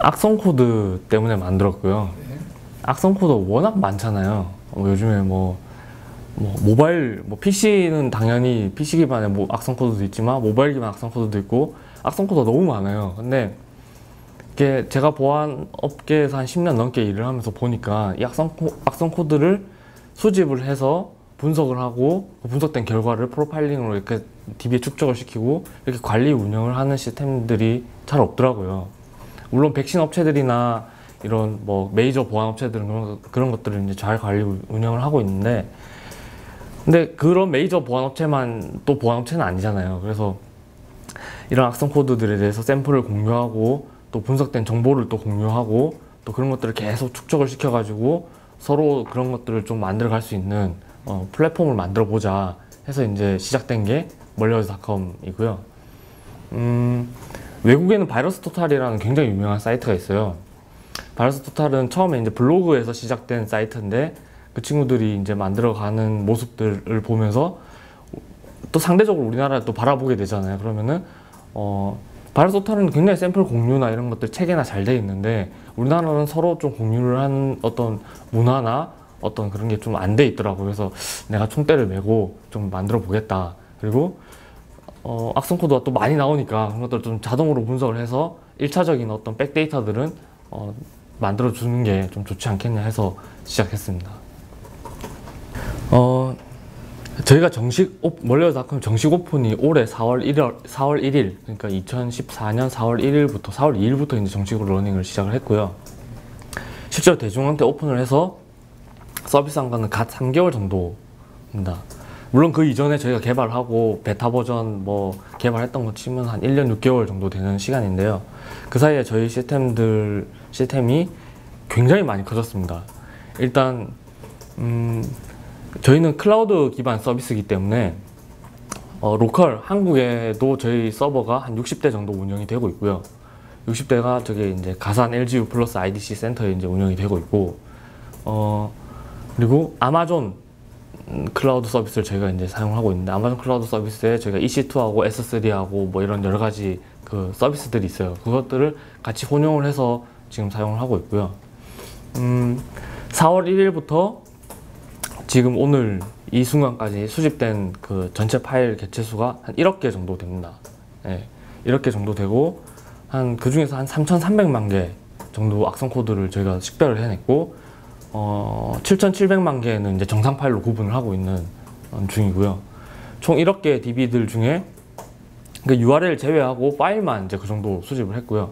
악성 코드 때문에 만들었고요. 악성 코드 워낙 많잖아요. 요즘에 모바일, PC는 당연히 PC 기반의 악성 코드도 있지만 모바일 기반 악성 코드도 있고 악성 코드가 너무 많아요. 근데 이게 제가 보안 업계에서 한 10년 넘게 일을 하면서 보니까 이 악성 코드를 수집을 해서 분석을 하고 분석된 결과를 프로파일링으로 이렇게 DB에 축적을 시키고 이렇게 관리 운영을 하는 시스템들이 잘 없더라고요. 물론 백신 업체들이나 이런 메이저 보안 업체들은 그런 것들을 이제 잘 관리 운영을 하고 있는데, 근데 그런 메이저 보안 업체만 또 보안 업체는 아니잖아요. 그래서 이런 악성 코드들에 대해서 샘플을 공유하고 또 분석된 정보를 또 공유하고 또 그런 것들을 계속 축적을 시켜가지고 서로 그런 것들을 좀 만들어 갈 수 있는 플랫폼을 만들어 보자 해서 이제 시작된 게 멀리어즈닷컴이고요. 외국에는 바이러스 토탈이라는 굉장히 유명한 사이트가 있어요. 바이러스 토탈은 처음에 이제 블로그에서 시작된 사이트인데 그 친구들이 이제 만들어가는 모습들을 보면서 또 상대적으로 우리나라를 또 바라보게 되잖아요. 그러면은 바이러스 토탈은 굉장히 샘플 공유나 이런 것들 체계나 잘 돼 있는데 우리나라는 서로 좀 공유를 하는 어떤 문화나 어떤 그런 게 좀 안 돼 있더라고요. 그래서 내가 총대를 메고 좀 만들어 보겠다. 그리고 악성 코드가 또 많이 나오니까 그런 것들을 좀 자동으로 분석을 해서 1차적인 어떤 백데이터들은 만들어 주는 게 좀 좋지 않겠냐 해서 시작했습니다. 저희가 멀리어즈닷컴 정식 오픈이 올해 4월 1일, 그러니까 2014년 4월 1일부터 4월 2일부터 이제 정식으로 러닝을 시작을 했고요. 실제로 대중한테 오픈을 해서 서비스한 거는 갓 3개월 정도입니다. 물론 그 이전에 저희가 개발하고 베타 버전 개발했던 거 치면 한 1년 6개월 정도 되는 시간인데요. 그 사이에 저희 시스템이 굉장히 많이 커졌습니다. 일단 저희는 클라우드 기반 서비스이기 때문에 로컬 한국에도 저희 서버가 한 60대 정도 운영이 되고 있고요. 60대가 저기 이제 가산 LGU 플러스 IDC 센터에 이제 운영이 되고 있고, 그리고 아마존 클라우드 서비스를 저희가 이제 사용하고 있는데, 아마존 클라우드 서비스에 저희가 EC2하고 S3하고 이런 여러 가지 그 서비스들이 있어요. 그것들을 같이 혼용을 해서 지금 사용을 하고 있고요. 4월 1일부터 지금 오늘 이 순간까지 수집된 그 전체 파일 개체 수가 한 1억 개 정도 됩니다. 네, 1억 개 정도 되고 그 중에서 한 3,300만 개 정도 악성 코드를 저희가 식별을 해냈고 7,700만 개는 이제 정상 파일로 구분을 하고 있는 중이고요. 총 1억 개의 DB들 중에 그 URL 제외하고 파일만 이제 그 정도 수집을 했고요.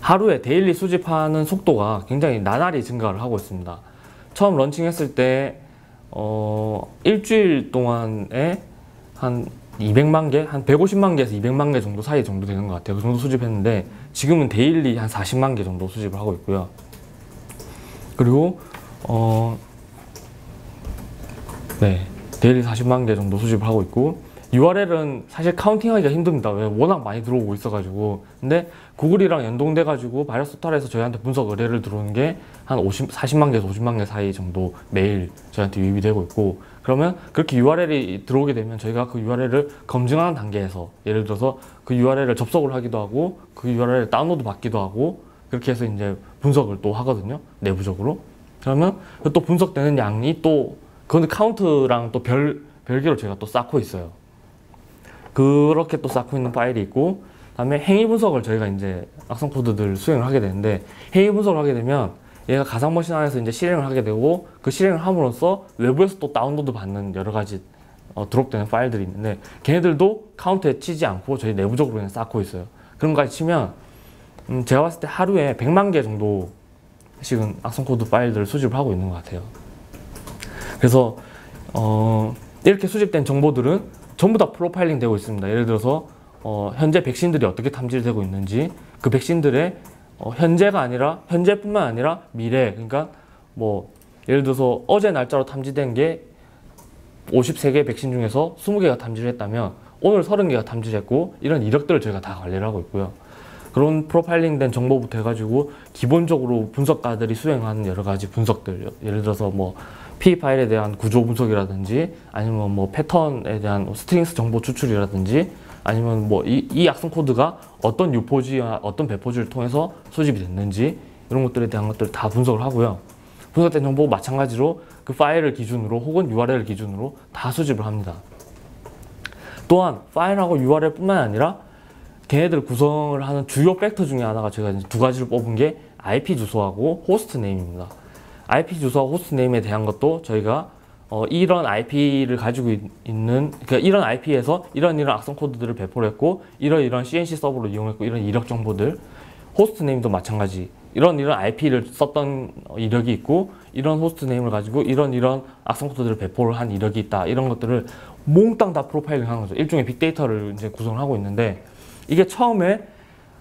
하루에 데일리 수집하는 속도가 굉장히 나날이 증가를 하고 있습니다. 처음 런칭했을 때 일주일 동안에 한 200만 개, 한 150만 개에서 200만 개 정도 사이 정도 되는 것 같아요. 그 정도 수집했는데 지금은 데일리 한 40만 개 정도 수집을 하고 있고요. 그리고 데일리 40만 개 정도 수집을 하고 있고, URL은 사실 카운팅하기가 힘듭니다. 왜? 워낙 많이 들어오고 있어가지고. 근데 구글이랑 연동돼가지고 바이러스 토탈에서 저희한테 분석 의뢰를 들어오는 게 한 40만 개에서 50만 개 사이 정도 매일 저희한테 유입이 되고 있고, 그러면 그렇게 URL이 들어오게 되면 저희가 그 URL을 검증하는 단계에서 예를 들어서 그 URL을 접속을 하기도 하고 그 URL을 다운로드 받기도 하고 그렇게 해서 이제 분석을 또 하거든요, 내부적으로. 그러면 또 분석되는 양이 또 그건 카운트랑 또 별개로 저희가 또 쌓고 있어요. 그렇게 또 쌓고 있는 파일이 있고, 그다음에 행위 분석을 저희가 이제 악성 코드들 수행을 하게 되는데, 행위 분석을 하게 되면 얘가 가상 머신 안에서 이제 실행을 하게 되고, 그 실행을 함으로써 외부에서 또 다운로드 받는 여러 가지 드롭되는 파일들이 있는데, 걔네들도 카운트에 치지 않고 저희 내부적으로 그냥 쌓고 있어요. 그런 거까지 치면 제가 봤을 때 하루에 100만 개 정도씩은 악성 코드 파일들을 수집을 하고 있는 것 같아요. 그래서 이렇게 수집된 정보들은 전부 다 프로파일링 되고 있습니다. 예를 들어서 현재 백신들이 어떻게 탐지되고 있는지, 그 백신들의 현재뿐만 아니라 미래, 그러니까 예를 들어서 어제 날짜로 탐지된 게 53개 백신 중에서 20개가 탐지를 했다면 오늘 30개가 탐지를 했고, 이런 이력들을 저희가 다 관리를 하고 있고요. 그런 프로파일링 된 정보부터 해가지고 기본적으로 분석가들이 수행하는 여러 가지 분석들, 예를 들어서 P 파일에 대한 구조 분석이라든지 아니면 뭐 패턴에 대한 스트링스 정보 추출이라든지 아니면 뭐 이 악성 코드가 어떤 유포지와 어떤 배포지를 통해서 수집이 됐는지 이런 것들에 대한 것들을 다 분석을 하고요. 분석된 정보 마찬가지로 그 파일을 기준으로 혹은 URL을 기준으로 다 수집을 합니다. 또한 파일하고 URL 뿐만 아니라 걔네들 구성을 하는 주요 팩터 중에 하나가 제가 이제 두 가지를 뽑은 게 IP 주소하고 호스트 네임입니다. IP 주소와 호스트 네임에 대한 것도 저희가 이런 IP를 가지고 있는, 그러니까 이런 IP에서 이런 악성 코드들을 배포를 했고 이런 CNC 서버로 이용했고 이런 이력 정보들, 호스트 네임도 마찬가지. 이런 IP를 썼던 이력이 있고 이런 호스트 네임을 가지고 이런 악성 코드들을 배포를 한 이력이 있다. 이런 것들을 몽땅 다 프로파일링 하는 거죠. 일종의 빅데이터를 이제 구성을 하고 있는데 이게 처음에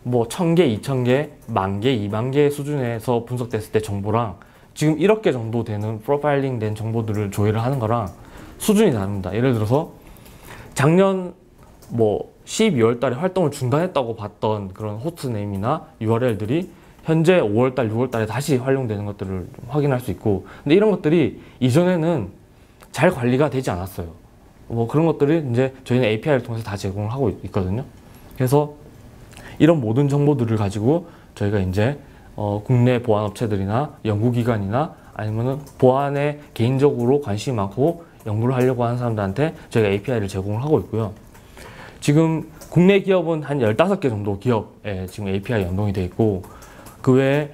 뭐 1000개, 2000개, 10,000개, 20,000개 수준에서 분석됐을 때 정보랑 지금 1억 개 정도 되는 프로파일링 된 정보들을 조회를 하는 거랑 수준이 다릅니다. 예를 들어서 작년 뭐 12월 달에 활동을 중단했다고 봤던 그런 호스트 네임이나 URL들이 현재 5월 달, 6월 달에 다시 활용되는 것들을 확인할 수 있고, 근데 이런 것들이 이전에는 잘 관리가 되지 않았어요. 뭐 그런 것들을 이제 저희는 API를 통해서 다 제공을 하고 있거든요. 그래서 이런 모든 정보들을 가지고 저희가 이제 국내 보안 업체들이나 연구기관이나 아니면은 보안에 개인적으로 관심이 많고 연구를 하려고 하는 사람들한테 저희가 API를 제공을 하고 있고요. 지금 국내 기업은 한 15개 정도 기업에 지금 API 연동이 되어 있고, 그 외에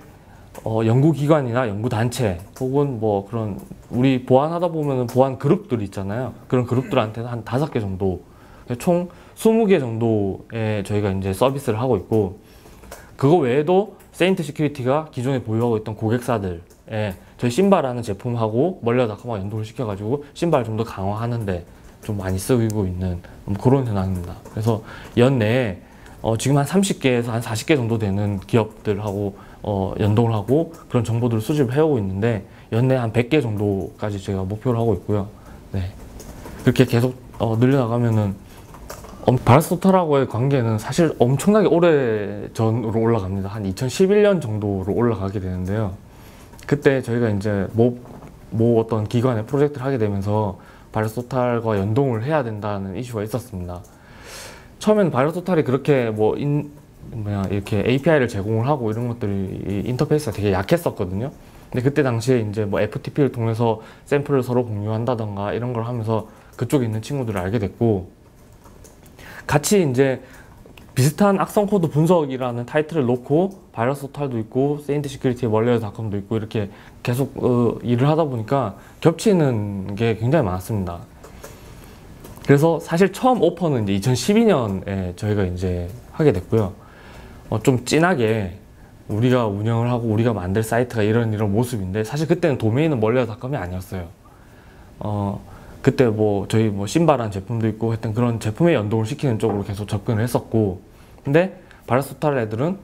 연구기관이나 연구단체 혹은 뭐 그런 우리 보안하다 보면은 보안 그룹들 있잖아요. 그런 그룹들한테는 한 5개 정도, 총 20개 정도의 저희가 이제 서비스를 하고 있고, 그거 외에도 세인트 시큐리티가 기존에 보유하고 있던 고객사들에 저희 신바라는 제품하고 멀리닷컴하고 연동을 시켜가지고 신바를 좀 더 강화하는데 좀 많이 쓰이고 있는 그런 현황입니다. 그래서 연내에 지금 한 30개에서 한 40개 정도 되는 기업들하고 연동을 하고 그런 정보들을 수집을 해오고 있는데 연내 한 100개 정도까지 제가 목표를 하고 있고요. 네. 그렇게 계속 늘려나가면은 바르스토탈하고의 관계는 사실 엄청나게 오래 전으로 올라갑니다. 한 2011년 정도로 올라가게 되는데요. 그때 저희가 이제 뭐 어떤 기관의 프로젝트를 하게 되면서 바르스토탈과 연동을 해야 된다는 이슈가 있었습니다. 처음에는 바르스토탈이 그렇게 이렇게 API를 제공을 하고 이런 것들이 인터페이스가 되게 약했었거든요. 근데 그때 당시에 이제 뭐 FTP를 통해서 샘플을 서로 공유한다던가 이런 걸 하면서 그쪽에 있는 친구들을 알게 됐고, 같이 이제 비슷한 악성 코드 분석이라는 타이틀을 놓고 바르스토탈도 있고 세인트 시큐리티의 멀리닷컴도 있고 이렇게 계속 일을 하다 보니까 겹치는 게 굉장히 많았습니다. 그래서 사실 처음 오퍼는 이제 2012년에 저희가 이제 하게 됐고요. 좀 진하게 우리가 운영을 하고 우리가 만들 사이트가 이런 모습인데, 사실 그때는 도메인은 멀리닷컴이 아니었어요. 그때 뭐 저희 뭐 신바라는 제품도 있고 했던 그런 제품에 연동을 시키는 쪽으로 계속 접근을 했었고, 근데 바르스토탈 애들은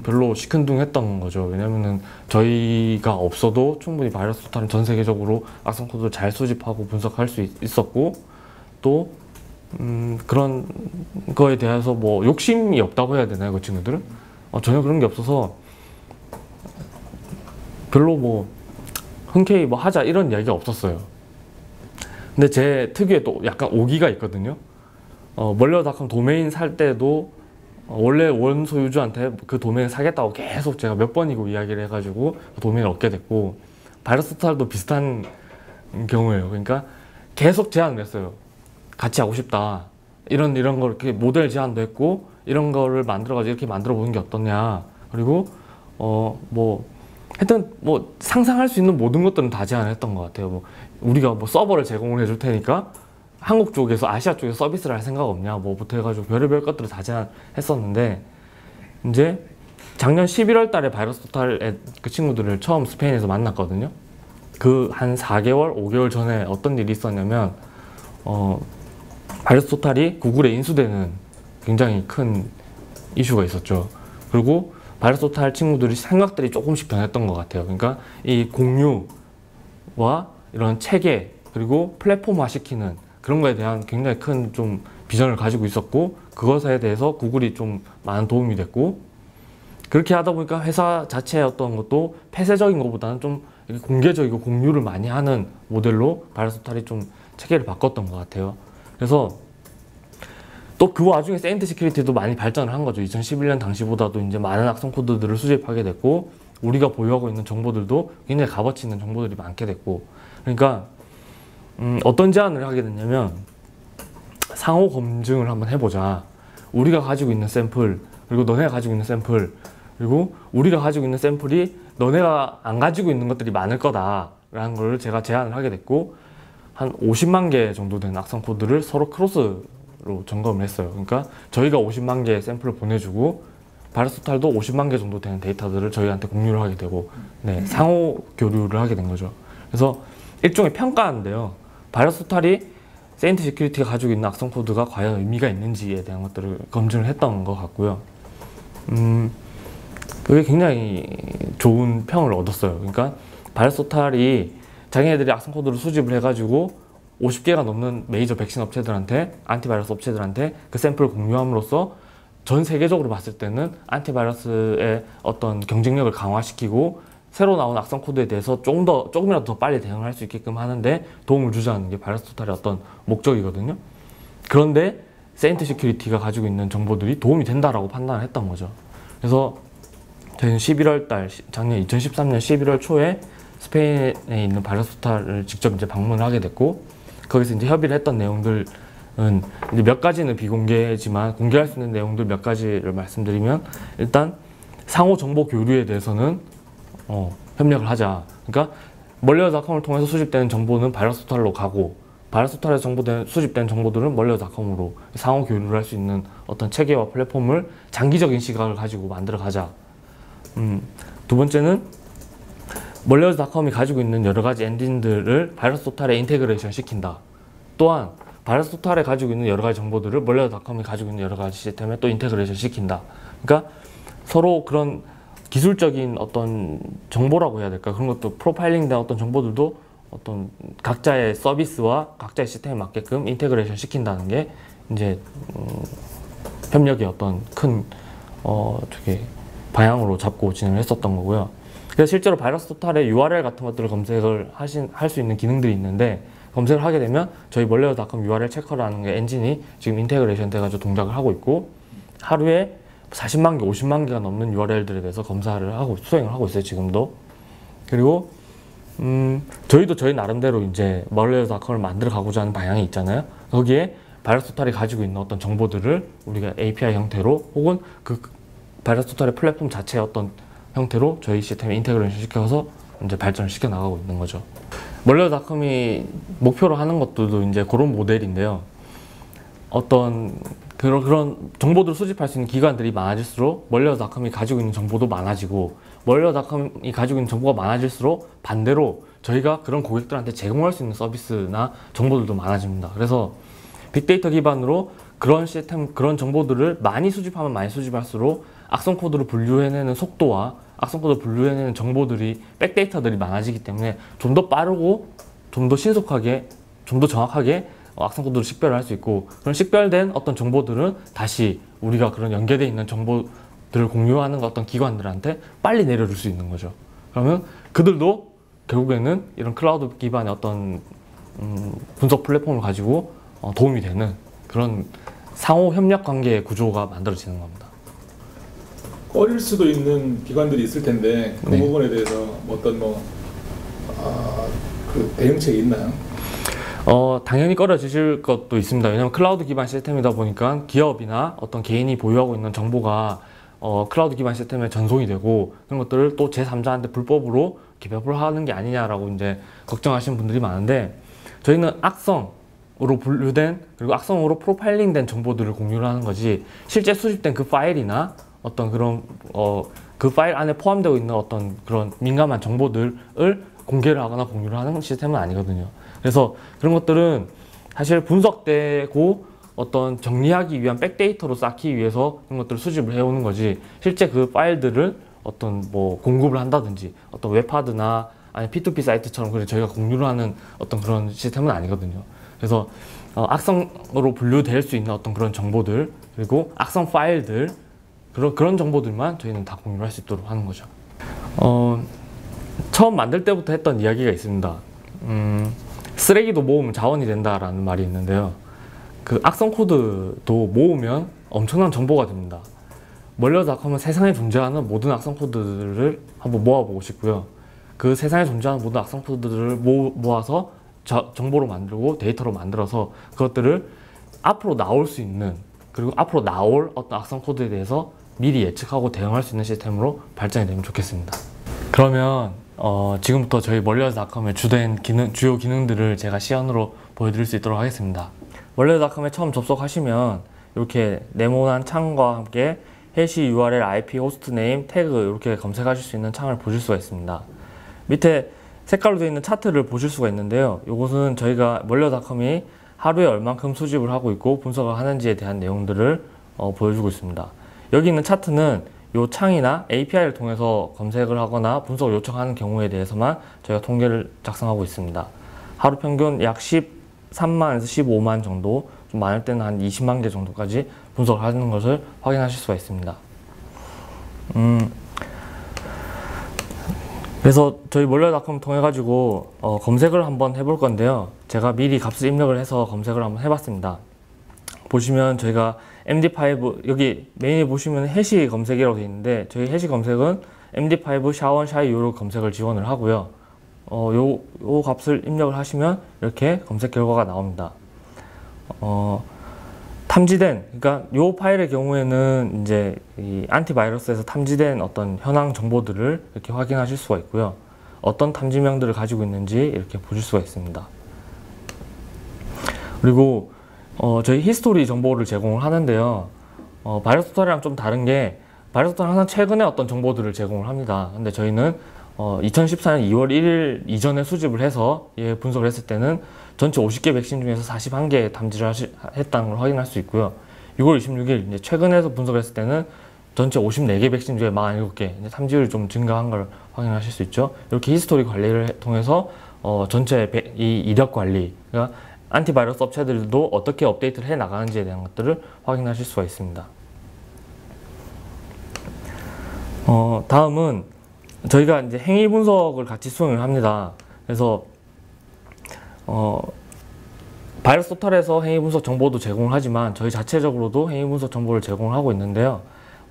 별로 시큰둥했던 거죠. 왜냐면은 저희가 없어도 충분히 바르스토탈은 전 세계적으로 악성 코드를 잘 수집하고 분석할 수 있었고, 또 그런 거에 대해서 뭐 욕심이 없다고 해야 되나요, 그 친구들은? 전혀 그런 게 없어서 별로 뭐 흔쾌히 뭐 하자 이런 이야기가 없었어요. 근데 제 특유의 또 약간 오기가 있거든요. 멀리닷컴 도메인 살 때도 원래 원 소유주한테 그 도메인 사겠다고 계속 제가 몇 번이고 이야기를 해가지고 도메인을 얻게 됐고, 바르스토탈도 비슷한 경우예요. 그러니까 계속 제안을 했어요. 같이 하고 싶다. 이런 걸 이렇게 모델 제안도 했고, 이런 거를 만들어가지고 이렇게 만들어 보는 게 어떠냐. 그리고 뭐 하여튼 뭐 상상할 수 있는 모든 것들은 다 제안을 했던 것 같아요. 뭐 우리가 뭐 서버를 제공을 해줄 테니까 한국 쪽에서 아시아 쪽에서 서비스를 할 생각 없냐 뭐부터 해가지고 별의별 것들을 다 제안했었는데, 이제 작년 11월 달에 바르스토탈 그 친구들을 처음 스페인에서 만났거든요. 그 한 4개월, 5개월 전에 어떤 일이 있었냐면 바르스토탈이 구글에 인수되는 굉장히 큰 이슈가 있었죠. 그리고 바르스토탈 친구들이 생각들이 조금씩 변했던 것 같아요. 그러니까 이 공유와 이런 체계 그리고 플랫폼화 시키는 그런 거에 대한 굉장히 큰 좀 비전을 가지고 있었고, 그것에 대해서 구글이 좀 많은 도움이 됐고, 그렇게 하다 보니까 회사 자체의 어떤 것도 폐쇄적인 것보다는 좀 이렇게 공개적이고 공유를 많이 하는 모델로 바이러스 토탈이 좀 체계를 바꿨던 것 같아요. 그래서 또 그 와중에 세인트 시큐리티도 많이 발전을 한 거죠. 2011년 당시보다도 이제 많은 악성 코드들을 수집하게 됐고, 우리가 보유하고 있는 정보들도 굉장히 값어치 있는 정보들이 많게 됐고, 그러니까 어떤 제안을 하게 됐냐면, 상호 검증을 한번 해보자. 우리가 가지고 있는 샘플, 그리고 너네가 가지고 있는 샘플, 그리고 우리가 가지고 있는 샘플이 너네가 안 가지고 있는 것들이 많을 거다라는 걸 제가 제안을 하게 됐고, 한 50만 개 정도 되는 악성 코드를 서로 크로스로 점검을 했어요. 그러니까 저희가 50만 개의 샘플을 보내주고, 바이러스 토탈도 50만 개 정도 되는 데이터들을 저희한테 공유를 하게 되고, 네, 상호 교류를 하게 된 거죠. 그래서 일종의 평가인데요. 바이러스 토탈이 세인트 시큐리티가 가지고 있는 악성 코드가 과연 의미가 있는지에 대한 것들을 검증을 했던 것 같고요. 그게 굉장히 좋은 평을 얻었어요. 그러니까 바이러스 토탈이 자기네들이 악성 코드를 수집을 해가지고 50개가 넘는 메이저 백신 업체들한테, 안티바이러스 업체들한테 그 샘플을 공유함으로써 전 세계적으로 봤을 때는 안티바이러스의 어떤 경쟁력을 강화시키고 새로 나온 악성 코드에 대해서 조금이라도 더 빨리 대응할 수 있게끔 하는데 도움을 주자는 게 바이러스 토탈의 어떤 목적이거든요. 그런데 세인트 시큐리티가 가지고 있는 정보들이 도움이 된다라고 판단을 했던 거죠. 그래서 저희는 11월 달, 작년 2013년 11월 초에 스페인에 있는 바이러스 토탈을 직접 이제 방문을 하게 됐고, 거기서 이제 협의를 했던 내용들은 이제 몇 가지는 비공개지만 공개할 수 있는 내용들 몇 가지를 말씀드리면, 일단 상호 정보 교류에 대해서는 협력을 하자. 그러니까 멀리어닷컴을 통해서 수집되는 정보는 바이러스 토탈로 가고, 바이러스 토탈에서 수집된 정보들은 멀리어닷컴으로 상호 교류를 할 수 있는 어떤 체계와 플랫폼을 장기적인 시각을 가지고 만들어 가자. 두 번째는 멀리어닷컴이 가지고 있는 여러 가지 엔진들을 바이러스 토탈에 인테그레이션 시킨다. 또한 바이러스 토탈에 가지고 있는 여러 가지 정보들을 멀리어닷컴이 가지고 있는 여러 가지 시스템에 또 인테그레이션 시킨다. 그러니까 서로 그런 기술적인 어떤 정보라고 해야 될까? 그런 것도 프로파일링된 어떤 정보들도 어떤 각자의 서비스와 각자의 시스템에 맞게끔 인테그레이션 시킨다는 게 이제 협력의 어떤 큰 되게 방향으로 잡고 진행을 했었던 거고요. 그래서 실제로 바이러스 토탈의 URL 같은 것들을 검색을 할 수 있는 기능들이 있는데, 검색을 하게 되면 저희 멀리어닷컴 URL 체커라는 게 엔진이 지금 인테그레이션 돼가지고 동작을 하고 있고, 하루에 40만 개, 50만 개가 넘는 URL들에 대해서 검사를 하고 수행을 하고 있어요, 지금도. 그리고 저희도 저희 나름대로 이제 멀리어닷컴을 만들어 가고자 하는 방향이 있잖아요. 거기에 바이러스 토탈이 가지고 있는 어떤 정보들을 우리가 API 형태로 혹은 그 바이러스 토탈의 플랫폼 자체의 어떤 형태로 저희 시스템에 인테그레이션 시켜서 이제 발전을 시켜 나가고 있는 거죠. 멀리어닷컴이 목표로 하는 것들도 이제 그런 모델인데요. 어떤 그런 정보들을 수집할 수 있는 기관들이 많아질수록 멀리어닷컴이 가지고 있는 정보도 많아지고, 멀리어닷컴이 가지고 있는 정보가 많아질수록 반대로 저희가 그런 고객들한테 제공할 수 있는 서비스나 정보들도 많아집니다. 그래서 빅데이터 기반으로 그런 시스템, 그런 정보들을 많이 수집하면 많이 수집할수록 악성 코드를 분류해내는 속도와 악성 코드를 분류해내는 정보들이, 백데이터들이 많아지기 때문에 좀 더 빠르고 좀 더 신속하게, 좀 더 정확하게 악성 코드를 식별을 할 수 있고, 그런 식별된 어떤 정보들은 다시 우리가 그런 연계되어 있는 정보들을 공유하는 어떤 기관들한테 빨리 내려줄 수 있는 거죠. 그러면 그들도 결국에는 이런 클라우드 기반의 어떤 분석 플랫폼을 가지고 도움이 되는 그런 상호 협력 관계의 구조가 만들어지는 겁니다. 꺼릴 수도 있는 기관들이 있을 텐데 그 네. 부분에 대해서 어떤 그 대응책이 있나요? 당연히 꺼려지실 것도 있습니다. 왜냐하면 클라우드 기반 시스템이다 보니까 기업이나 어떤 개인이 보유하고 있는 정보가 클라우드 기반 시스템에 전송이 되고, 그런 것들을 또 제3자한테 불법으로 개별을 하는 게 아니냐라고 이제 걱정하시는 분들이 많은데, 저희는 악성으로 분류된, 그리고 악성으로 프로파일링된 정보들을 공유를 하는 거지, 실제 수집된 그 파일이나 어떤 그런 그 파일 안에 포함되어 있는 어떤 그런 민감한 정보들을 공개를 하거나 공유를 하는 시스템은 아니거든요. 그래서 그런 것들은 사실 분석되고 어떤 정리하기 위한 백데이터로 쌓기 위해서 그런 것들을 수집을 해오는 거지, 실제 그 파일들을 어떤 뭐 공급을 한다든지 어떤 웹하드나 아니 P2P 사이트처럼 그래 저희가 공유를 하는 어떤 그런 시스템은 아니거든요. 그래서 악성으로 분류될 수 있는 어떤 그런 정보들, 그리고 악성 파일들, 그런 정보들만 저희는 다 공유를 할 수 있도록 하는 거죠. 처음 만들 때부터 했던 이야기가 있습니다. 쓰레기도 모으면 자원이 된다라는 말이 있는데요. 그 악성 코드도 모으면 엄청난 정보가 됩니다. 멀려다하면 세상에 존재하는 모든 악성 코드를 한번 모아보고 싶고요. 그 세상에 존재하는 모든 악성 코드들을 모아서 정보로 만들고 데이터로 만들어서 그것들을 앞으로 나올 수 있는, 그리고 앞으로 나올 어떤 악성 코드에 대해서 미리 예측하고 대응할 수 있는 시스템으로 발전이 되면 좋겠습니다. 그러면 지금부터 저희 멀리어닷컴의 주요 기능들을 제가 시연으로 보여드릴 수 있도록 하겠습니다. 멀리어닷컴에 처음 접속하시면 이렇게 네모난 창과 함께 해시 URL, IP, 호스트네임, 태그 이렇게 검색하실 수 있는 창을 보실 수가 있습니다. 밑에 색깔로 되어 있는 차트를 보실 수가 있는데요. 이것은 저희가 멀리어닷컴이 하루에 얼만큼 수집을 하고 있고 분석을 하는지에 대한 내용들을 보여주고 있습니다. 여기 있는 차트는 이 창이나 API를 통해서 검색을 하거나 분석을 요청하는 경우에 대해서만 저희가 통계를 작성하고 있습니다. 하루 평균 약 13만에서 15만 정도, 좀 많을 때는 한 20만 개 정도까지 분석을 하는 것을 확인하실 수가 있습니다. 그래서 저희 멀리어닷컴을 통해 가지고 검색을 한번 해볼 건데요. 제가 미리 값을 입력을 해서 검색을 한번 해봤습니다. 보시면 저희가 MD5 여기 메인에 보시면 해시 검색이라고 되어 있는데, 저희 해시 검색은 MD5 샤원 샤이유로 검색을 지원을 하고요. 요 값을 입력을 하시면 이렇게 검색 결과가 나옵니다. 탐지된, 그러니까 요 파일의 경우에는 이제 이 안티바이러스에서 탐지된 어떤 현황 정보들을 이렇게 확인하실 수가 있고요. 어떤 탐지명들을 가지고 있는지 이렇게 보실 수가 있습니다. 그리고 저희 히스토리 정보를 제공을 하는데요. 바이러스 토탈이랑 좀 다른 게, 바이러스 토탈은 항상 최근에 어떤 정보들을 제공을 합니다. 근데 저희는 2014년 2월 1일 이전에 수집을 해서 분석을 했을 때는 전체 50개 백신 중에서 41개 탐지를 했다는 걸 확인할 수 있고요. 6월 26일 이제 최근에서 분석을 했을 때는 전체 54개 백신 중에 47개 탐지율이 좀 증가한 걸 확인하실 수 있죠. 이렇게 히스토리 관리를 통해서 전체 이 이력 관리, 그러니까 안티바이러스 업체들도 어떻게 업데이트를 해 나가는지에 대한 것들을 확인하실 수가 있습니다. 다음은 저희가 이제 행위 분석을 같이 수행을 합니다. 그래서 바이러스 토탈에서 행위 분석 정보도 제공을 하지만 저희 자체적으로도 행위 분석 정보를 제공을 하고 있는데요.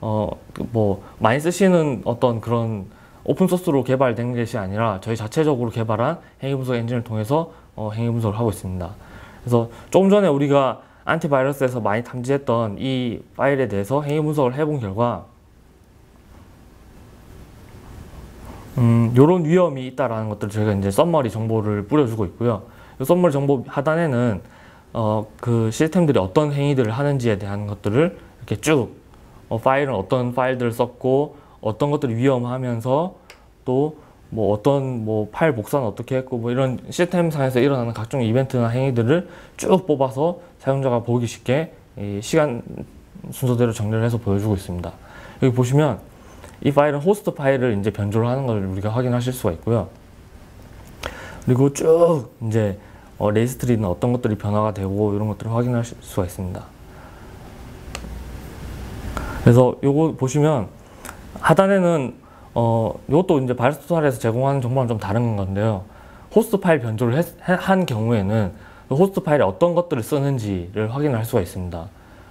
뭐 많이 쓰시는 어떤 그런 오픈소스로 개발된 것이 아니라 저희 자체적으로 개발한 행위 분석 엔진을 통해서 행위 분석을 하고 있습니다. 그래서 조금 전에 우리가 안티바이러스에서 많이 탐지했던 이 파일에 대해서 행위 분석을 해본 결과 요런 위험이 있다라는 것들을 저희가 이제 썸머리 정보를 뿌려주고 있고요. 이 썸머리 정보 하단에는 그 시스템들이 어떤 행위들을 하는지에 대한 것들을 이렇게 쭉 파일은 어떤 파일들을 썼고 어떤 것들이 위험하면서 또 뭐 어떤 뭐 파일 복사는 어떻게 했고 뭐 이런 시스템상에서 일어나는 각종 이벤트나 행위들을 쭉 뽑아서 사용자가 보기 쉽게 이 시간 순서대로 정리를 해서 보여주고 있습니다. 여기 보시면 이 파일은 호스트 파일을 이제 변조를 하는 걸 우리가 확인하실 수가 있고요. 그리고 쭉 이제 레지스트리는 어떤 것들이 변화가 되고 이런 것들을 확인하실 수가 있습니다. 그래서 요거 보시면 하단에는 이것도 이제 바이러스 토탈에서 제공하는 정보랑 좀 다른 건데요. 호스트 파일 변조를 한 경우에는 호스트 파일에 어떤 것들을 쓰는지를 확인을 할 수가 있습니다.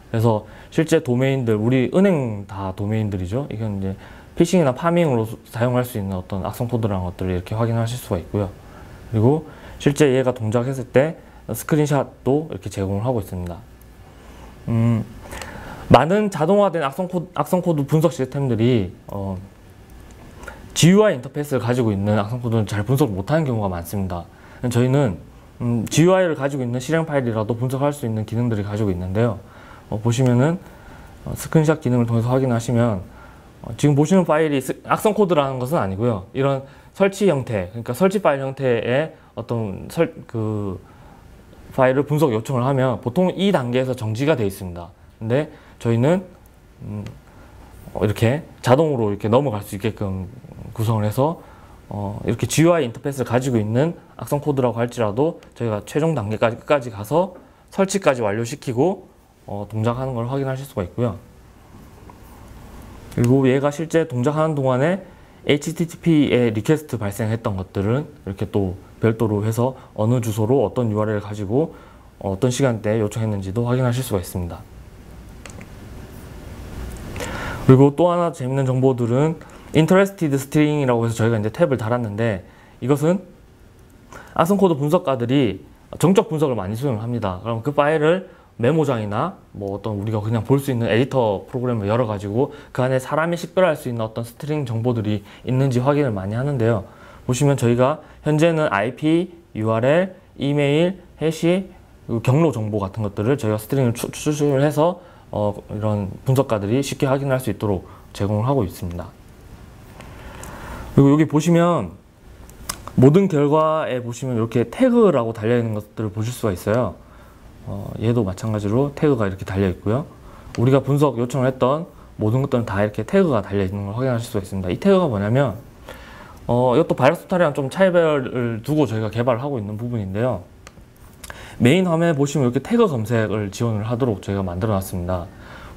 그래서 실제 도메인들, 우리 은행 다 도메인들이죠. 이건 이제 피싱이나 파밍으로 사용할 수 있는 어떤 악성 코드라는 것들을 이렇게 확인하실 수가 있고요. 그리고 실제 얘가 동작했을 때 스크린샷도 이렇게 제공을 하고 있습니다. 많은 자동화된 악성 코드 분석 시스템들이 GUI 인터페이스를 가지고 있는 악성 코드는 잘 분석을 못하는 경우가 많습니다. 저희는 GUI를 가지고 있는 실행 파일이라도 분석할 수 있는 기능들을 가지고 있는데요. 보시면은 스크린샷 기능을 통해서 확인하시면 지금 보시는 파일이 악성 코드라는 것은 아니고요. 이런 설치 형태, 그러니까 설치 파일 형태의 어떤 파일을 분석 요청을 하면 보통 이 단계에서 정지가 되어 있습니다. 근데 저희는 이렇게 자동으로 이렇게 넘어갈 수 있게끔 구성을 해서 이렇게 GUI 인터페이스를 가지고 있는 악성 코드라고 할지라도 저희가 최종 단계까지 끝까지 가서 설치까지 완료시키고 동작하는 걸 확인하실 수가 있고요. 그리고 얘가 실제 동작하는 동안에 HTTP에 리퀘스트 발생했던 것들은 이렇게 또 별도로 해서 어느 주소로 어떤 URL을 가지고 어떤 시간대에 요청했는지도 확인하실 수가 있습니다. 그리고 또 하나 재밌는 정보들은 Interested String이라고 해서 저희가 이제 탭을 달았는데, 이것은 악성 코드 분석가들이 정적 분석을 많이 수행을 합니다. 그럼 그 파일을 메모장이나 뭐 어떤 우리가 그냥 볼 수 있는 에디터 프로그램을 열어가지고 그 안에 사람이 식별할 수 있는 어떤 스트링 정보들이 있는지 확인을 많이 하는데요. 보시면 저희가 현재는 IP, URL, 이메일, 해시, 그리고 경로 정보 같은 것들을 저희가 스트링을 추출을 해서 이런 분석가들이 쉽게 확인할 수 있도록 제공을 하고 있습니다. 그리고 여기 보시면 모든 결과에 보시면 이렇게 태그라고 달려있는 것들을 보실 수가 있어요. 얘도 마찬가지로 태그가 이렇게 달려 있고요. 우리가 분석 요청을 했던 모든 것들은 다 이렇게 태그가 달려 있는 걸 확인하실 수가 있습니다. 이 태그가 뭐냐면 이것도 바이러스 토탈이랑 좀 차이를 두고 저희가 개발을 하고 있는 부분인데요. 메인 화면에 보시면 이렇게 태그 검색을 지원을 하도록 저희가 만들어 놨습니다.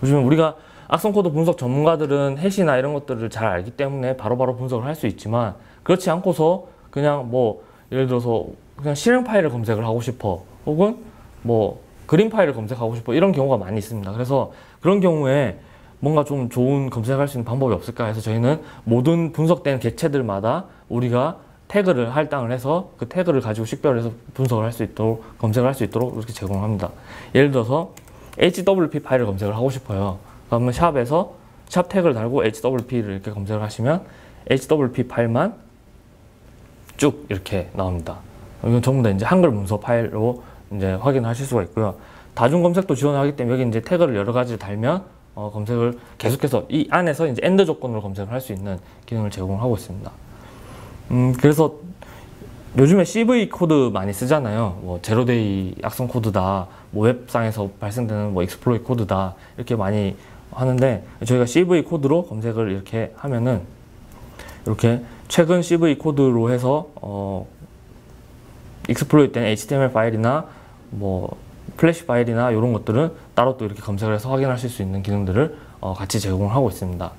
보시면 우리가 악성 코드 분석 전문가들은 해시나 이런 것들을 잘 알기 때문에 바로바로 분석을 할 수 있지만, 그렇지 않고서 그냥 뭐 예를 들어서 그냥 실행 파일을 검색을 하고 싶어, 혹은 뭐 그림 파일을 검색하고 싶어, 이런 경우가 많이 있습니다. 그래서 그런 경우에 뭔가 좀 좋은 검색할 수 있는 방법이 없을까 해서 저희는 모든 분석된 객체들마다 우리가 태그를 할당을 해서 그 태그를 가지고 식별해서 분석을 할 수 있도록, 검색을 할 수 있도록 이렇게 제공합니다. 예를 들어서 HWP 파일을 검색을 하고 싶어요. 그러면 샵에서 샵 태그를 달고 HWP를 이렇게 검색을 하시면 HWP 파일만 쭉 이렇게 나옵니다. 이건 전부 다 이제 한글 문서 파일로 이제 확인하실 수가 있고요. 다중 검색도 지원하기 때문에 여기 이제 태그를 여러 가지를 달면 검색을 계속해서 이 안에서 이제 엔드 조건으로 검색을 할 수 있는 기능을 제공하고 있습니다. 그래서 요즘에 CV 코드 많이 쓰잖아요. 뭐 제로데이 악성 코드다, 뭐 웹상에서 발생되는 뭐 익스플로이트 코드다, 이렇게 많이 하는데, 저희가 CV 코드로 검색을 이렇게 하면은 이렇게 최근 CV 코드로 해서 익스플로이트 된 HTML 파일이나 뭐 플래시 파일이나 이런 것들은 따로 또 이렇게 검색을 해서 확인하실 수 있는 기능들을 같이 제공을 하고 있습니다.